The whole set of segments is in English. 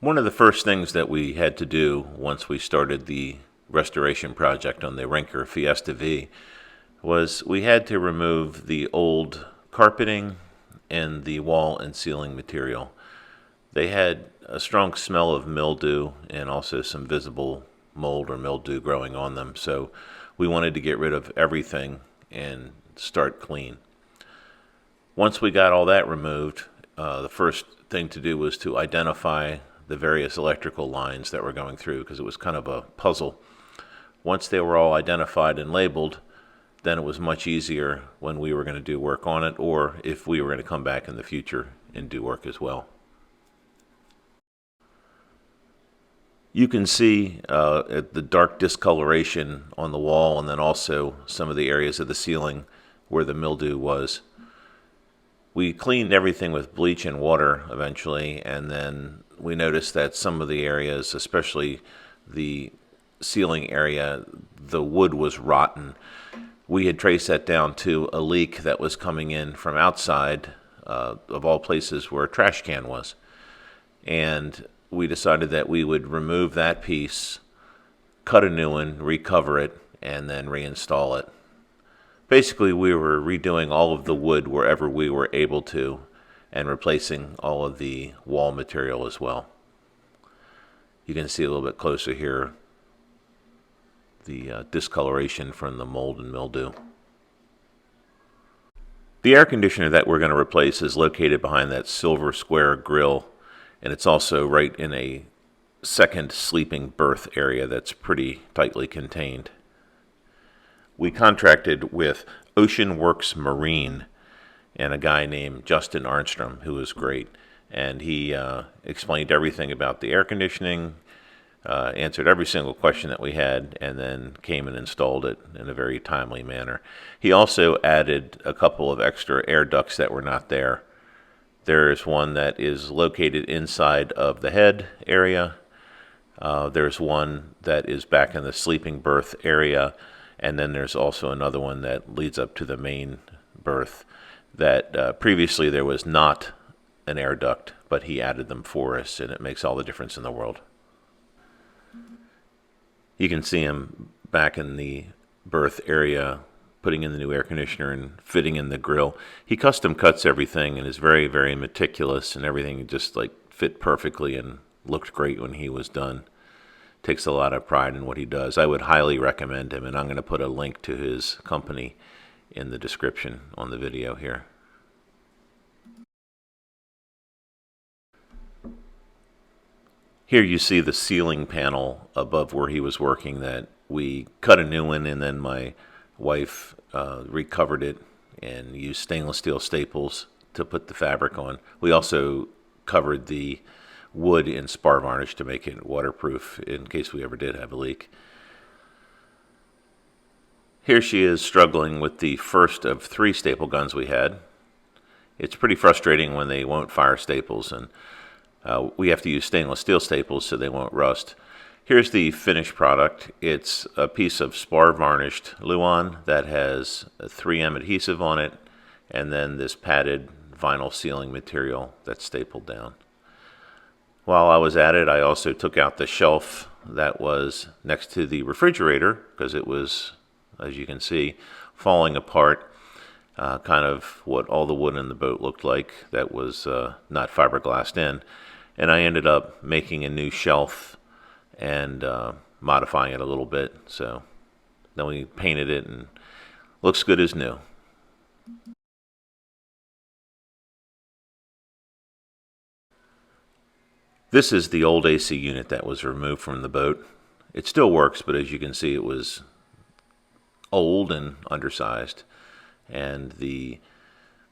One of the first things that we had to do once we started the restoration project on the Rinker Fiesta Vee was we had to remove the old carpeting and the wall and ceiling material. They had a strong smell of mildew and also some visible mold or mildew growing on them, so we wanted to get rid of everything and start clean. Once we got all that removed, the first thing to do was to identify the various electrical lines that were going through, because it was kind of a puzzle. Once they were all identified and labeled, then it was much easier when we were going to do work on it, or if we were going to come back in the future and do work as well. You can see the dark discoloration on the wall, and then also some of the areas of the ceiling where the mildew was. We cleaned everything with bleach and water eventually, and then we noticed that some of the areas, especially the ceiling area, the wood was rotten. We had traced that down to a leak that was coming in from outside, of all places where a trash can was. And we decided that we would remove that piece, cut a new one, recover it, and then reinstall it. Basically, we were redoing all of the wood wherever we were able to, and replacing all of the wall material as well. You can see a little bit closer here the discoloration from the mold and mildew. The air conditioner that we're going to replace is located behind that silver square grill, and it's also right in a second sleeping berth area that's pretty tightly contained. We contracted with Ocean Works Marine and a guy named Justan Arnstrom, who was great. And he explained everything about the air conditioning, answered every single question that we had, and then came and installed it in a very timely manner. He also added a couple of extra air ducts that were not there. There is one that is located inside of the head area. There's one that is back in the sleeping berth area. And then there's also another one that leads up to the main berth that previously there was not an air duct, but he added them for us, and it makes all the difference in the world. You can see him back in the berth area putting in the new air conditioner and fitting in the grill. He custom cuts everything and is very, very meticulous, and everything just like fit perfectly and looked great when he was done. Takes a lot of pride in what he does. I would highly recommend him, and I'm going to put a link to his company in the description on the video here. Here you see the ceiling panel above where he was working that we cut a new one, and then my wife recovered it and used stainless steel staples to put the fabric on. We also covered the wood in spar varnish to make it waterproof in case we ever did have a leak. Here she is struggling with the first of 3 staple guns we had. It's pretty frustrating when they won't fire staples, and we have to use stainless steel staples so they won't rust. Here's the finished product. It's a piece of spar varnished Luan that has a 3M adhesive on it, and then this padded vinyl sealing material that's stapled down. While I was at it, I also took out the shelf that was next to the refrigerator because it was, as you can see, falling apart, kind of what all the wood in the boat looked like that was not fiberglassed in. And I ended up making a new shelf and modifying it a little bit. So then we painted it and looks good as new. This is the old AC unit that was removed from the boat. It still works, but as you can see, it was old and undersized. And the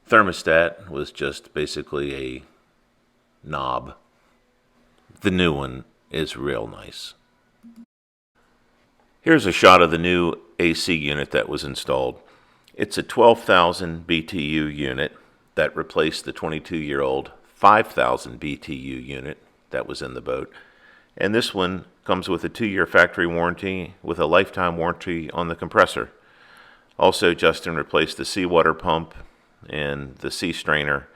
thermostat was just basically a knob. The new one is real nice. Here's a shot of the new AC unit that was installed. It's a 12,000 BTU unit that replaced the 22-year-old 5,000 BTU unit that was in the boat. And this one comes with a 2-year factory warranty with a lifetime warranty on the compressor. Also, Justin replaced the seawater pump and the sea strainer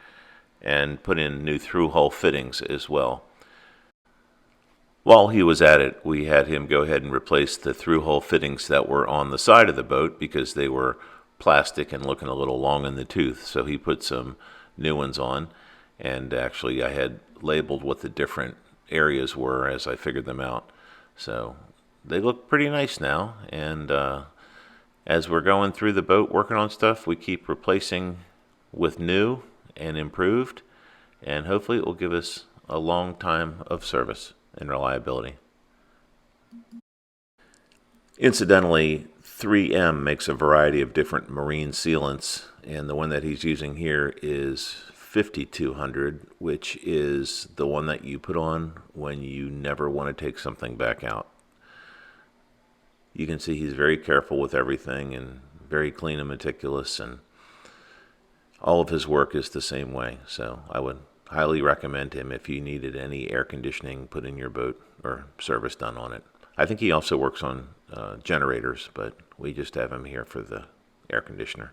and put in new through-hull fittings as well. While he was at it, we had him go ahead and replace the through-hole fittings that were on the side of the boat because they were plastic and looking a little long in the tooth. So he put some new ones on, and actually I had labeled what the different areas were as I figured them out. So they look pretty nice now, and as we're going through the boat working on stuff, we keep replacing with new and improved, and hopefully it will give us a long time of service and reliability. Incidentally, 3M makes a variety of different marine sealants, and the one that he's using here is 5200, which is the one that you put on when you never want to take something back out. You can see he's very careful with everything and very clean and meticulous, and all of his work is the same way. So I would highly recommend him if you needed any air conditioning put in your boat or service done on it. I think he also works on generators, but we just have him here for the air conditioner.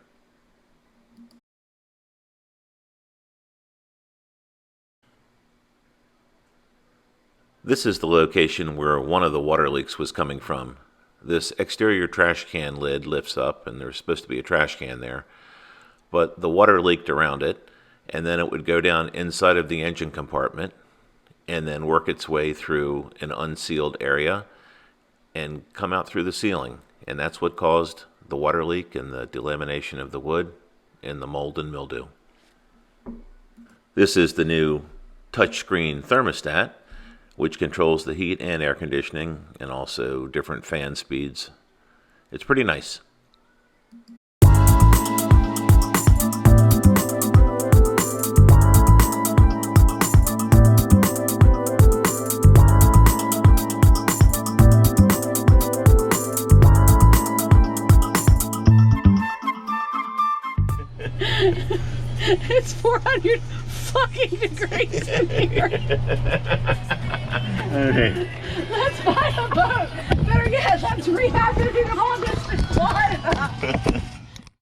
This is the location where one of the water leaks was coming from. This exterior trash can lid lifts up, and there's supposed to be a trash can there, but the water leaked around it, and then it would go down inside of the engine compartment and then work its way through an unsealed area and come out through the ceiling. And that's what caused the water leak and the delamination of the wood and the mold and mildew. This is the new touchscreen thermostat, which controls the heat and air conditioning and also different fan speeds. It's pretty nice. It's 400 fucking degrees in here. Okay. Let's buy a boat. Better yet, let's rehab it in August and fly it up.